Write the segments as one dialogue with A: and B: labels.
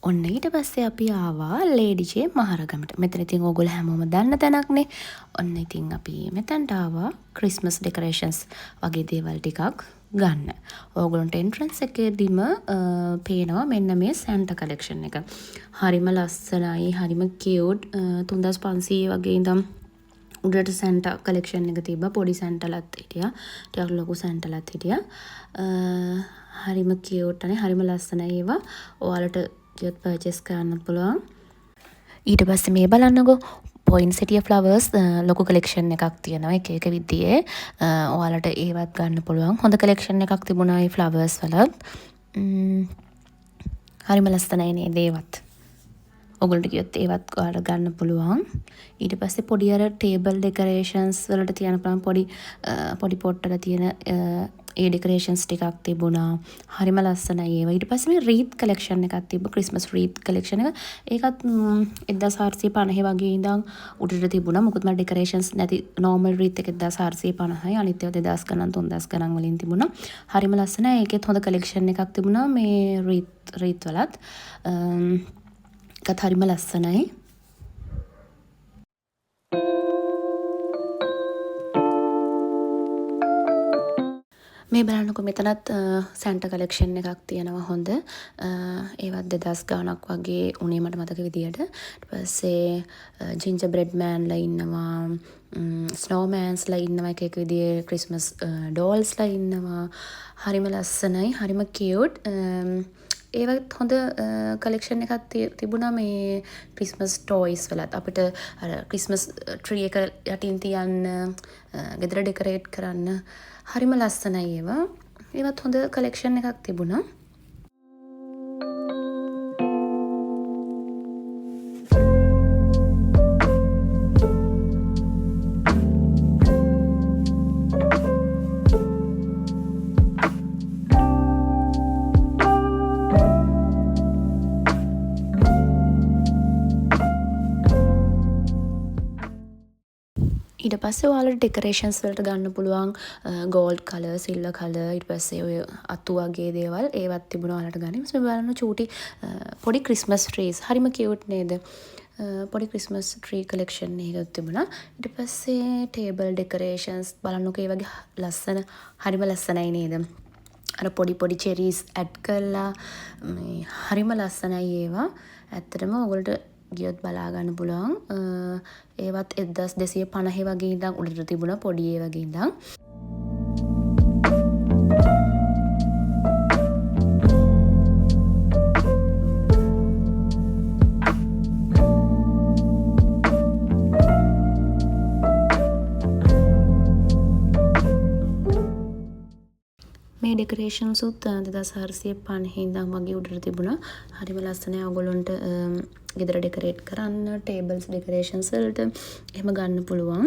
A: ඔන්න ඊට පස්සේ අපි ආවා ලේඩිජේ මහරගමට. මෙතන ඉතින් ඕගොල්ලෝ හැමෝම දන්න තැනක්නේ. ඔන්න ඉතින් අපි මෙතනට ආවා ක්‍රිස්මස් ඩෙකරේෂන්ස් වගේ දේවල් ටිකක් ගන්න. ඕගොල්ලන්ට එන්ට්‍රන්ස් එකේදීම පේනවා මෙන්න මේ සැන්ටා කලෙක්ෂන් එක. හරිම ලස්සනයි, හරිම කියුට්. 3500 වගේ ඉඳන් උඩට සැන්ටා කලෙක්ෂන් එක තිබ්බා. පොඩි සැන්ටාලත් හිටියා. ටිකක් ලොකු සැන්ටාලත් හිටියා. හරිම කියුට් අනේ, හරිම ලස්සනයි ඒවා. ඔයාලට ගියොත් පර්චේස් කරන්න පුළුවන්. ඊට පස්සේ මේ බලන්නකෝ පොයින්සෙටිය ෆ්ලවර්ස් ලොකු කලෙක්ෂන් එකක් තියෙනවා එක එක විදිහේ. ඔයාලට ඒවත් ගන්න පුළුවන්. හොඳ කලෙක්ෂන් එකක් තිබුණා මේ ෆ්ලවර්ස් වලත්. හරිම ලස්සනයි නේද ඒවත්. ඔයගොල්ලන්ට කියොත් ඒවත් ඔයාලට ගන්න පුළුවන්. ඊට පස්සේ පොඩි අර ටේබල් ඩෙකරේෂන්ස් වලට තියන පුළුවන් පොඩි පොට්ටල තියෙන ඒ ඩෙකරේෂන්ස් ටිකක් තිබුණා. හරිම ලස්සනයි ඒවා. ඊට පස්සේ මේ රීත් කලෙක්ෂන් එකක් තිබ්බා. ක්‍රිස්මස් රීත් කලෙක්ෂන් එක. ඒකත් 1450 වගේ ඉඳන් උඩට තිබුණා. මොකද මම ඩෙකරේෂන්ස් නැති නෝමල් රීත් එක 1450යි. අනිත් ඒවා 2000 ගණන් 3000 ගණන් වලින් තිබුණා. හරිම ලස්සනයි. ඒකෙත් හොඳ කලෙක්ෂන් එකක් තිබුණා මේ රීත් වලත්. ඒකත් හරිම ලස්සනයි. මේ බලන්නකො මෙතනත් සැන්ටා කලෙක්ෂන් එකක් තියෙනවා හොඳ. ඒවත් 2000 ගාණක් වගේ උනේ මට මතක විදියට. ඊට පස්සේ ජින්ජර් බ්‍රෙඩ් මෑන්ලා ඉන්නවා, ස්නෝමෑන්ස්ලා ඉන්නවා එක එක විදිහේ, ක්‍රිස්මස් ඩෝල්ස්ලා ඉන්නවා. හරිම ලස්සනයි, හරිම කියුට්. ඒවත් හොඳ කලෙක්ෂන් එකක් තිබුණා මේ ක්‍රිස්මස් ටොයිස් වලත්. අපිට අර ක්‍රිස්මස් ට්‍රී එක යටින් තියන්න, ගෙදර ඩෙකරේට් කරන්න හරිම ලස්සනයි ඒවා. ඒවත් හොඳ කලෙක්ෂන් එකක් තිබුණා. ඊට පස්සේ ඔයාලට ඩෙකරේෂන්ස් වලට ගන්න පුළුවන් ගෝල්ඩ් කලර්, සිල්වර් කලර්, ඊට පස්සේ ඔය අතු වගේ දේවල් ඒවත් තිබුණා ඔයාලට ගන්න. ඊට පස්සේ බලන්න චූටි පොඩි ක්‍රිස්මස් ට්‍රීස්. හරිම කියුට් නේද? පොඩි ක්‍රිස්මස් ට්‍රී කලෙක්ෂන් එකක් තිබුණා. ඊට පස්සේ ටේබල් ඩෙකරේෂන්ස් බලන්නකෝ ඒ වගේ ලස්සන, හරිම ලස්සනයි නේද? අර පොඩි චෙරීස් ඇඩ් කරලා මේ හරිම ලස්සනයි ඒවා. ඇත්තටම ඔයගොල්ලෝ ගියොත් බලා ගන්න පුළුවන්. ඒවත් 1250 වගේ ඉඳන් උඩට තිබුණා පොඩි ඒ වගේ ඉඳන්. මේ ඩෙකරේෂන්ස් උත් 2450 ඉඳන් වගේ උඩට තිබුණා. හරිම ලස්සනයි. ඔයගොල්ලන්ට ගෙදර ඩෙකරේට් කරන්න, ටේබල්ස් ඩෙකරේෂන්ස් වලට එහෙම ගන්න පුළුවන්.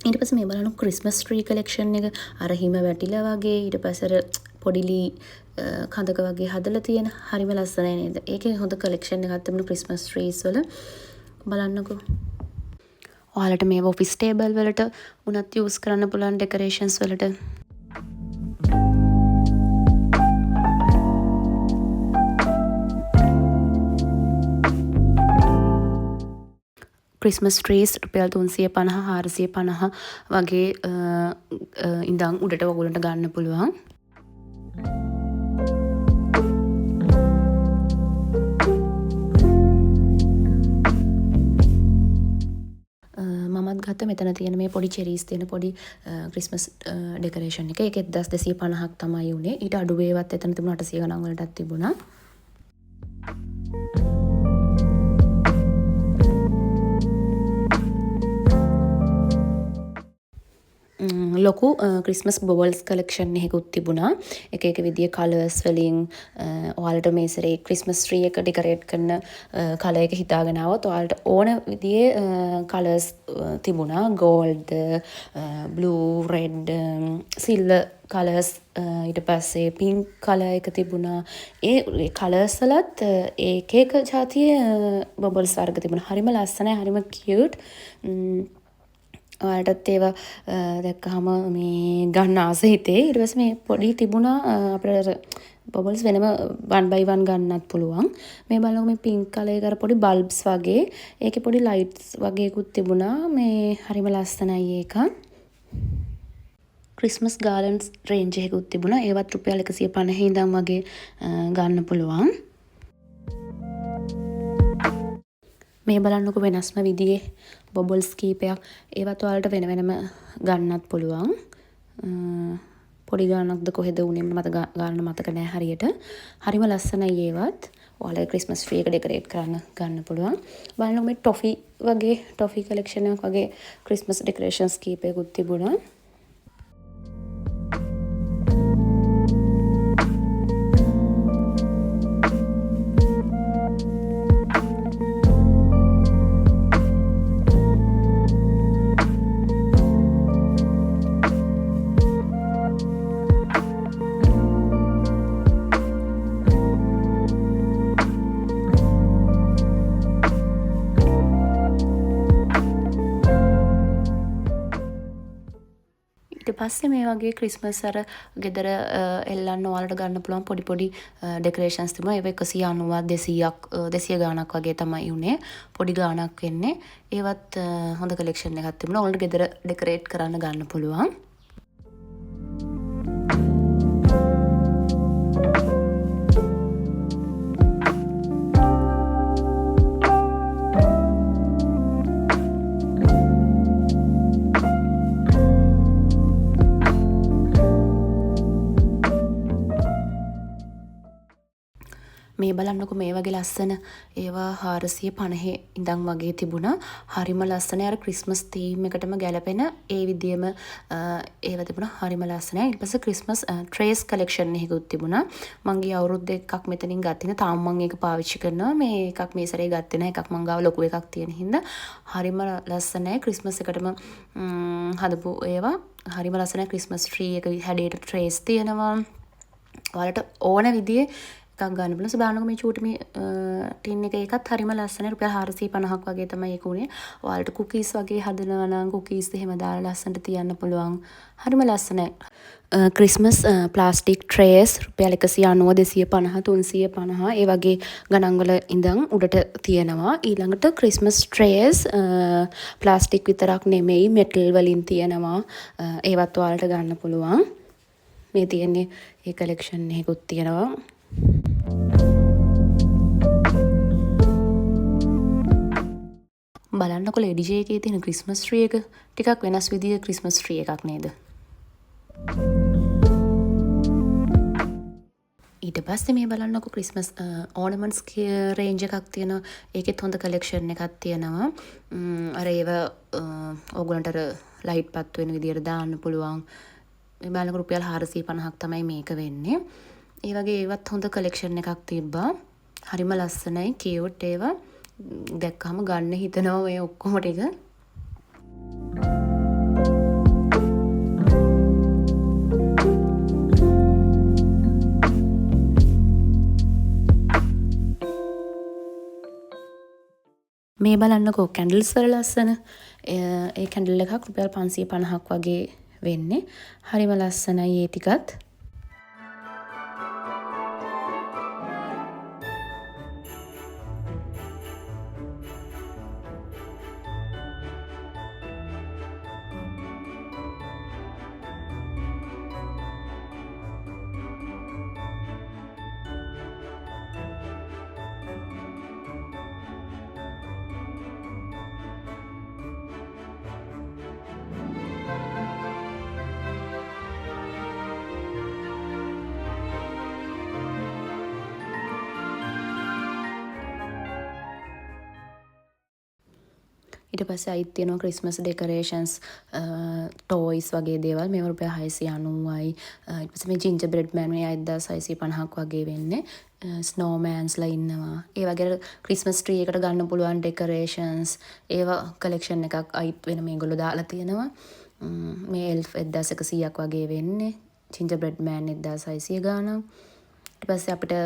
A: ඊට පස්සේ මේ බලන්න ක්‍රිස්මස් ට්‍රී කලෙක්ෂන් එක. අර හිම වැටිලා වගේ, ඊට පස්සේ අර පොඩිලි කඳක වගේ හදලා තියෙන හරිම ලස්සනයි නේද? ඒකේ හොඳ කලෙක්ෂන් එකක් තිබුණා ක්‍රිස්මස් ට්‍රීස් වල. බලන්නකෝ. ඔයාලට මේ ඔෆිස් ටේබල් වලට උනත් යූස් කරන්න පුළුවන් ඩෙකරේෂන්ස් වලට. ක්‍රිස්මස් ට්‍රීස් රුපියල් 350 450 වගේ ඉඳන් උඩට ඔයගොල්ලන්ට ගන්න පුළුවන්. මමත් ගත්ත මෙතන තියෙන මේ පොඩි චෙරීස් තියෙන පොඩි ක්‍රිස්මස් ඩෙකරේෂන් එක. ඒක 1250ක් තමයි උනේ. ඊට අඩු වේවත් එතන තිබුණා 800 ගණන් වලටත් තිබුණා. ලොකු ක්‍රිස්මස් බෝල්ස් කලෙක්ෂන් එකකුත් තිබුණා. එක එක විදිහේ කලර්ස් වලින් ඔයාලට මේ සැරේ ක්‍රිස්මස් ට්‍රී එක ඩෙකරේට් කරන කලර් එක හිතාගෙන ආවොත් ඔයාලට ඕන විදිහේ කලර්ස් තිබුණා. Gold, blue, red, silver colours, ඊට පස්සේ පින්ක් කලර් එක තිබුණා. ඒ කලර්ස් වලත් එක එක જાතියේ බබල්ස් වර්ග තිබුණා. හරිම ලස්සනයි, හරිම කියුට්. ඔයාලටත් ඒවා දැක්කහම මේ ගන්න ආස හිතේ. ඊට පස්සේ මේ පොඩි තිබුණා අපිට බබල්ස් වෙනම 1 by 1 ගන්නත් පුළුවන්. මේ බලන්න මේ පින්ක් කලර් එක පොඩි බල්බ්ස් වගේ. ඒකේ පොඩි ලයිට්ස් වගේකුත් තිබුණා. මේ හරිම ලස්සනයි ඒක. ක්‍රිස්මස් ගාලන්ස් රේන්ජ් එකකුත් තිබුණා. ඒවත් රුපියල් 150 ඉඳන් වගේ ගන්න පුළුවන්. මේ බලන්නකො වෙනස්ම විදිහේ බබල්ස් කීපයක්. ඒවත් ඔයාලට වෙන වෙනම ගන්නත් පුළුවන්. පොඩි ගානක්ද කොහෙද උනේ ගන්න මතක නෑ හරියට. හරිම ලස්සනයි ඒවත්. ඔයාලා ක්‍රිස්මස් ට්‍රී එක ඩෙකොරේට් කරන්න ගන්න පුළුවන්. බලන්නකො මේ ටොෆි වගේ ටොෆි කලෙක්ෂන් එකක් වගේ ක්‍රිස්මස් ඩෙකොරේෂන්ස් කීපයකුත් තිබුණා. ඊට පස්සේ මේ වගේ ක්‍රිස්මස් අර ගෙදර එල්ලන්න ඔයාලට ගන්න පුළුවන් පොඩි පොඩි ඩෙකොරේෂන්ස් තිබුණා. ඒවා 190ක් 200ක් 200 ගාණක් වගේ තමයි උනේ. පොඩි ගාණක් වෙන්නේ. ඒවත් හොඳ කලෙක්ෂන් එකක් තිබුණා. ඔයාලට ගෙදර ඩෙකොරේට් කරන්න ගන්න පුළුවන්. මේ බලන්නකො මේ වගේ ලස්සන ඒවා 450 ඉඳන් වගේ තිබුණා. හරිම ලස්සනයි. අර ක්‍රිස්මස් තීම් එකටම ගැලපෙන ඒ විදියම ඒවා තිබුණා. හරිම ලස්සනයි. ඊට පස්සේ ක්‍රිස්මස් ට්‍රේස් කලෙක්ෂන් එකකුත් තිබුණා. මං ගිය අවුරුද්ද එකක් මෙතනින් ගත්තින. තාම මං ඒක පාවිච්චි කරනවා. මේ එකක් මේ සැරේ ගත්තේ නැහැ. එකක් මං ගාව ලොකු එකක් තියෙන හින්දා හරිම ලස්සනයි. ක්‍රිස්මස් එකටම හදපු ඒවා. හරිම ලස්සනයි. ක්‍රිස්මස් ට්‍රී එක හැඩයට ට්‍රේස් තියෙනවා. ඔයාලට ඕන විදිහේ එකක් ගන්න පුළුවන්. බලන්නකො මේ චූටි මේ ටින් එක එකත් හරිම ලස්සනයි. රුපියල් 450ක් වගේ තමයි ඒක උනේ. ඔයාලට කුකීස් වගේ හදනවා නම් කුකීස් එහෙම දාලා ලස්සනට තියන්න පුළුවන්. හරිම ලස්සනයි. ක්‍රිස්මස් ප්ලාස්ටික් ට්‍රේස් රුපියල් 190 250 350 ඒ වගේ ගණන්වල ඉඳන් උඩට තියෙනවා. ඊළඟට ක්‍රිස්මස් ට්‍රේස් ප්ලාස්ටික් විතරක් නෙමෙයි මෙටල් වලින් තියෙනවා. ඒවත් ඔයාලට ගන්න පුළුවන්. මේ තියෙන්නේ ඒ කලෙක්ෂන් එකකුත් තියෙනවා. බලන්නකො ලේඩි ජේ එකේ තියෙන ක්‍රිස්මස් ට්‍රී එක ටිකක් වෙනස් විදිහේ ක්‍රිස්මස් ට්‍රී එකක් නේද? ඊට පස්සේ මේ බලන්නකො ක්‍රිස්මස් ඕර්නමන්ට්ස් රේන්ජ් එකක් තියෙනවා. ඒකෙත් හොඳ කලෙක්ෂන් එකක් තියෙනවා. අර ඒව ඕගොල්ලන්ට අර ලයිට් පත් වෙන විදිහට දාන්න පුළුවන්. මේ බලන්නකො රුපියල් 450ක් තමයි මේක වෙන්නේ. ඒ වගේ ඒවත් හොඳ කලෙක්ෂන් එකක් තිබ්බා. හරිම ලස්සනයි කියුට් ඒවා. දැක්කම ගන්න හිතනවා ඔය ඔක්කොම ටික. මේ බලන්නකෝ කැන්ඩල්ස් වල ලස්සන. ඒ කැන්ඩල් එකක් රුපියල් 550ක් වගේ වෙන්නේ. හරිම ලස්සනයි ඒ ටිකත්. ඊට පස්සේ අයිත් තියෙනවා ක්‍රිස්මස් ඩෙකොරේෂන්ස් ටොයිස් වගේ දේවල්. මේව රුපියල් 690යි. ඊට පස්සේ මේ ජින්ජර් බ්‍රෙඩ් මෑන් මේ 1650ක් වගේ වෙන්නේ. ස්නෝමෑන්ස්ලා ඉන්නවා. ඒ වගේ ක්‍රිස්මස් ට්‍රී එකට ගන්න පුළුවන් ඩෙකොරේෂන්ස් ඒවා කලෙක්ෂන් එකක් අයිත් වෙන මේගොල්ලෝ දාලා තියෙනවා. මේ එල්ෆ් 1100ක් වගේ වෙන්නේ. ජින්ජර් බ්‍රෙඩ් මෑන් 1600 ගාණක්. ඊට පස්සේ අපිට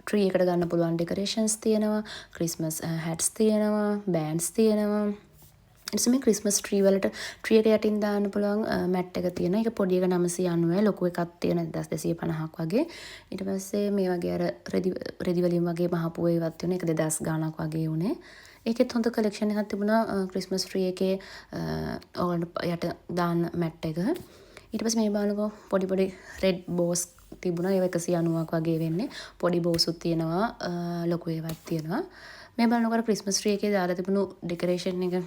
A: ට්‍රී එකට ගන්න පුළුවන් ඩෙකොරේෂන්ස් තියෙනවා. ක්‍රිස්මස් හැට්ස් තියෙනවා. බෑන්ඩ්ස් තියෙනවා. ඉතින් මේ ක්‍රිස්මස් ට්‍රී වලට ට්‍රී එක යටින් දාන්න පුළුවන් මැට් එක තියෙන. ඒක පොඩි එක 990යි, ලොකු එකක් තියෙන 1250ක් වගේ. ඊට පස්සේ මේ වගේ අර රෙදි වලින් වගේ මහපු ඒවත් තියෙන. ඒක 2000 ගාණක් වගේ උනේ. ඒකෙත් හොඳ කලෙක්ෂන් එකක් තිබුණා ක්‍රිස්මස් ට්‍රී එකේ ඕගොල්ලන්ට යට දාන්න මැට් එක. ඊට පස්සේ මේ බලනකො පොඩි රෙඩ් බෝස් තිබුණා. ඒව 190ක් වගේ වෙන්නේ. පොඩි බෝසුත් තියෙනවා, ලොකු ඒවත් තියෙනවා. මේ බලනකොට ක්‍රිස්මස් ට්‍රී එකේ දාලා තිබුණු ඩෙකරේෂන් එක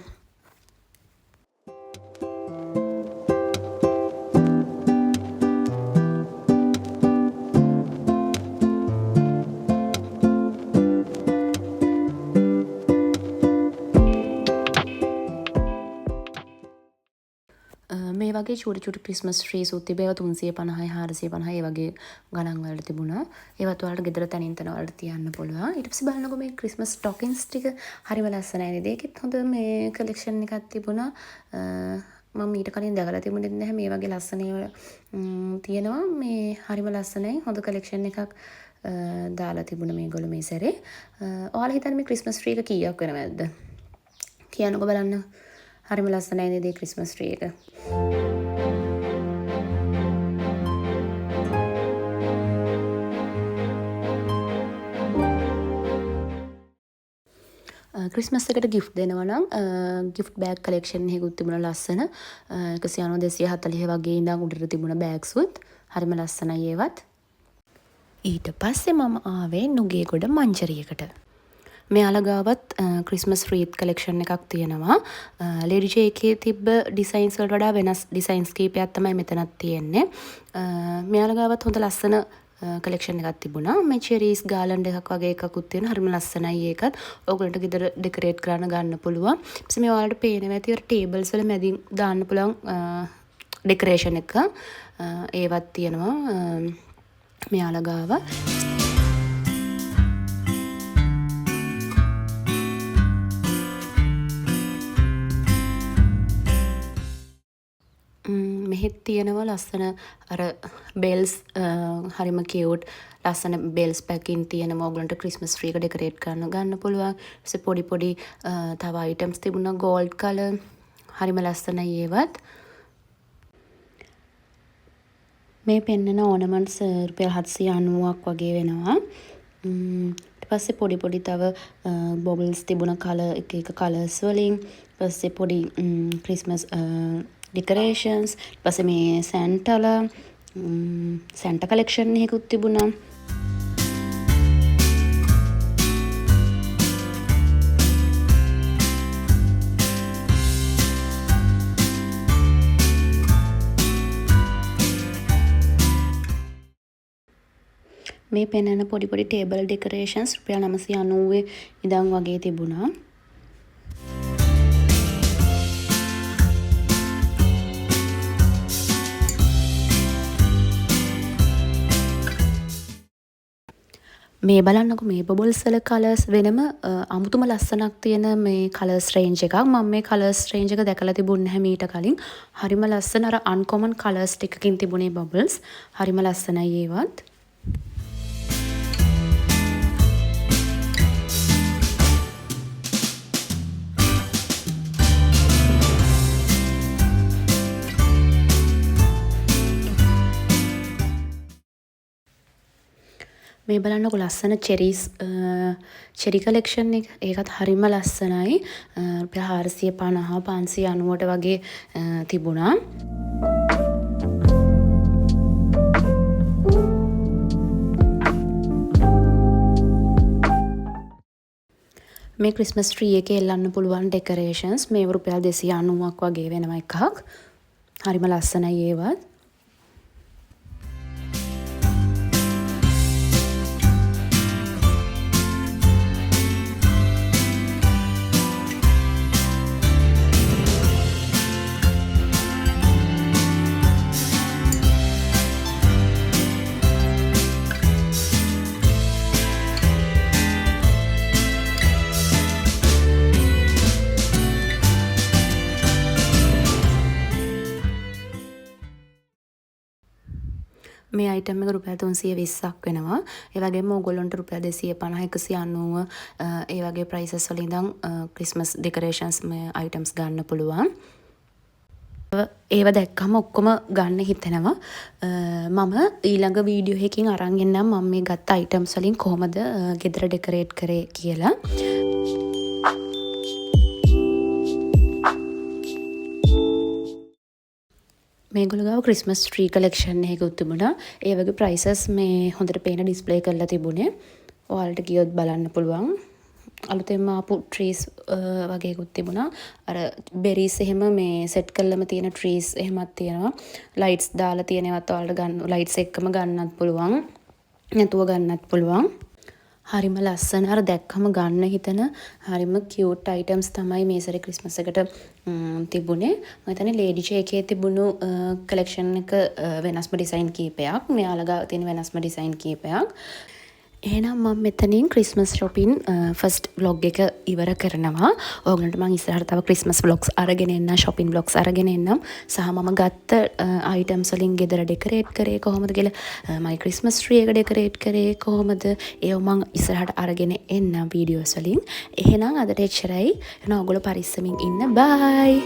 A: මේ වගේ චූටි ක්‍රිස්මස් ට්‍රීස් උත් තිබේ. ඒවා 350යි 450යි ඒ වගේ ගණන් වලට තිබුණා. ඒවත් ඔයාලට ගෙදර තනින් තන වලට තියන්න පුළුවන්. ඊට පස්සේ බලනකො මේ ක්‍රිස්මස් ස්ටොකින්ස් ටික හරිම ලස්සනයි නේද? ඒකෙත් හොඳ මේ කලෙක්ෂන් එකක් තිබුණා. මම ඊට කලින් දැකලා තිබුණේ නැහැ මේ වගේ ලස්සන ඒවා තියෙනවා. මේ හරිම ලස්සනයි. හොඳ කලෙක්ෂන් එකක් දාලා තිබුණා මේගොල්ලෝ මේ සැරේ. ඔයාලා හිතන්නේ මේ ක්‍රිස්මස් ට්‍රී එක කීයක් වෙනවද? කියන්නකෝ බලන්න. හරිම ලස්සනයි නේද මේ ක්‍රිස්මස් ට්‍රී එක? ක්‍රිස්මස් එකට ගිෆ්ට් දෙනවා නම් ගිෆ්ට් බෑග් කලෙක්ෂන් එකකුත් තිබුණා ලස්සන. 190 240 වගේ ඉඳන් උඩට තිබුණ බෑග්ස් උත් හරිම ලස්සනයි ඒවත්. ඊට පස්සේ මම ආවේ නුගේගොඩ මංජරියකට. මෙයාලා ගාවත් ක්‍රිස්මස් රීත් කලෙක්ෂන් එකක් තියෙනවා. ලේඩි ජේ එකේ තිබ්බ ඩිසයින්ස් වලට වඩා වෙනස් ඩිසයින්ස් කීපයක් තමයි මෙතනත් තියෙන්නේ. මෙයාලා ගාවත් හොඳ ලස්සන කලෙක්ෂන් එකක් තිබුණා. මේ චෙරීස් ගාලන්ඩ් එකක් වගේ එකකුත් තියෙනවා. හරිම ලස්සනයි ඒකත්. ඕගොල්ලන්ට ගෙදර ඩෙකොරේට් කරන්න ගන්න පුළුවන්. ඊපස්සේ මේ ඔයාලට පේනවා ඇති අර ටේබල්ස් වල මැදින් දාන්න පුළුවන් ඩෙකොරේෂන් එක. ඒවත් තියෙනවා මෙයාලා ගාව. මෙහෙත් තියෙනවා ලස්සන අර බෙල්ස් හරිම කියුට් ලස්සන බෙල්ස් පැකින් තියෙනවා. ඔයගලන්ට ක්‍රිස්මස් ට්‍රී එක ඩෙකොරේට් කරන්න ගන්න පුළුවන්. ඊට පොඩි තව අයිටම්ස් තිබුණා ගෝල්ඩ් කලර්. හරිම ලස්සනයි ඒවත්. මේ පෙන්නන ඕනමන්ට්ස් රුපියල් 790ක් වගේ වෙනවා. ඊට පස්සේ පොඩි තව බොබල්ස් තිබුණා කලර් එක කලර්ස් වලින්. ඊට පස්සේ පොඩි ක්‍රිස්මස් ඩෙකොරේෂන්ස්. ඊට පස්සේ මේ සැන්ටා කලෙක්ෂන් එකකුත් තිබුණා. මේ පෙන්නන පොඩි ටේබල් ඩෙකොරේෂන්ස් රුපියල් 990 ඉඳන් වගේ තිබුණා. මේ බලන්නකො මේ බබල්ස් වල කලර්ස් වෙනම අමුතුම ලස්සනක් තියෙන මේ කලර්ස් රේන්ජ් එකක්. මම මේ කලර්ස් රේන්ජ් එක දැකලා තිබුණේ නැහැ මීට කලින්. හරිම ලස්සන අර අන්කොමන් කලර්ස් ටිකකින් තිබුණේ බබල්ස්. හරිම ලස්සනයි ඒවත්. මේ බලන්නකො ලස්සන චෙරි කලෙක්ෂන් එක. ඒකත් හරිම ලස්සනයි. රුපියල් 450 590ට වගේ තිබුණා. මේ ක්‍රිස්මස් ට්‍රී එකේ එල්ලන්න පුළුවන් ඩෙකොරේෂන්ස් මේ රුපියල් 290ක් වගේ වෙනවා එකක්. හරිම ලස්සනයි ඒවත්. මේ අයිටම් එක රුපියල් 320ක් වෙනවා. ඒ වගේම ඕගොල්ලන්ට රුපියල් 250 190 ඒ වගේ ප්‍රයිසස් වලින් ඉඳන් ක්‍රිස්මස් ඩෙකොරේෂන්ස් මේ අයිටම්ස් ගන්න පුළුවන්. ඒව දැක්කම ඔක්කොම ගන්න හිතෙනවා. මම ඊළඟ වීඩියෝ එකකින් අරන් එන්නම් මම මේ ගත්ත අයිටම්ස් වලින් කොහොමද ගෙදර ඩෙකොරේට් කරේ කියලා. මේගොල්ලෝ ගාව ක්‍රිස්මස් ට්‍රී කලෙක්ෂන් එකකුත් තිබුණා. ඒ වගේ ප්‍රයිසස් මේ හොඳට පේන ඩිස්ප්ලේ කරලා තිබුණේ. ඔයාලට ගියොත් බලන්න පුළුවන්. අලුතෙන්ම ආපු ට්‍රීස් වගේකුත් තිබුණා. අර බෙරිස් එහෙම මේ සෙට් කරලම තියෙන ට්‍රීස් එහෙමත් තියෙනවා. ලයිට්ස් දාලා තියෙන ඒවත් ඔයාලට ගන්න ලයිට්ස් එක්කම ගන්නත් පුළුවන්. නැතුව ගන්නත් පුළුවන්. හරිම ලස්සන අර දැක්කම ගන්න හිතන හරිම කියුට් අයිටම්ස් තමයි මේ සැරේ ක්‍රිස්මස් එකට තිබුණේ. මම හිතන්නේ ලේඩි ජේ එකේ තිබුණු කලෙක්ෂන් එක වෙනස්ම ඩිසයින් කීපයක්. මෙයාලා ගාව තියෙන වෙනස්ම ඩිසයින් කීපයක්. එහෙනම් මම මෙතනින් ක්‍රිස්මස් shopping ෆස්ට් vlog එක ඉවර කරනවා. ඕගලන්ට මම ඉස්සරහට තව ක්‍රිස්මස් vlogs අරගෙන එන්නම්, shopping vlogs අරගෙන එන්නම්. සහ මම ගත්ත items වලින් ගෙදර ඩෙකොරේට් කරේ කොහොමද කියලා, මයි ක්‍රිස්මස් tree එක ඩෙකොරේට් කරේ කොහොමද, ඒව මම ඉස්සරහට අරගෙන එන්නම් videos වලින්. එහෙනම් අදට එච්චරයි. එහෙනම් ඕගොල්ලෝ පරිස්සමින් ඉන්න. bye.